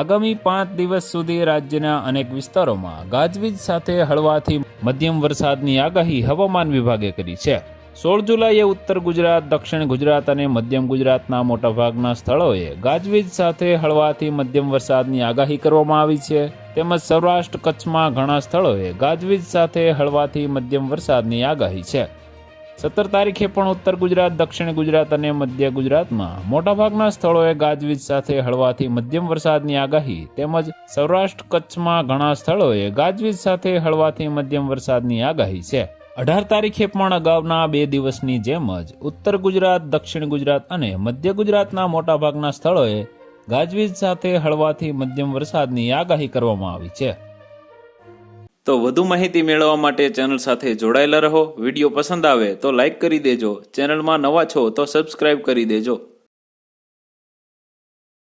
આગામી 5 દિવસ સુધી રાજ્યના અનેક વિસ્તારોમાં ગાજવીજ સાથે હળવાથી મધ્યમ વરસાદની આગાહી હવામાન વિભાગે કરી છે। 16 જુલાઈએ ઉત્તર ગુજરાત, દક્ષિણ ગુજરાત અને મધ્યમ ગુજરાતના મોટાભાગના સ્થળોએ ગાજવીજ સાથે હળવાથી મધ્યમ વરસાદની આગાહી કરવામાં આવી છે, તેમજ સૌરાષ્ટ્ર કચ્છમાં ઘણા સ્થળોએ ગાજવીજ સાથે હળવાથી મધ્યમ વરસાદની આગાહી છે। 17 તારીખે પણ ઉત્તર ગુજરાત, દક્ષિણ ગુજરાત અને મધ્ય ગુજરાતમાં મોટાભાગના સ્થળોએ ગાજવીજ સાથે હળવાથી મધ્યમ વરસાદની આગાહી તેમજ સૌરાષ્ટ્ર કચ્છમાં ઘણા સ્થળોએ ગાજવીજ સાથે હળવાથી મધ્યમ વરસાદની આગાહી છે। 18 તારીખે પણ અગાઉના 2 દિવસની જેમ જ ઉત્તર ગુજરાત, દક્ષિણ ગુજરાત અને મધ્ય ગુજરાતના મોટાભાગના સ્થળોએ ગાજવીજ સાથે હળવાથી મધ્યમ વરસાદની આગાહી કરવામાં આવી છે। તો વધુ માહિતી મેળવવા માટે ચેનલ સાથે જોડાયેલા રહો। વિડીયો પસંદ આવે તો લાઇક કરી દેજો, ચેનલમાં નવા છો તો સબસ્ક્રાઇબ કરી દેજો।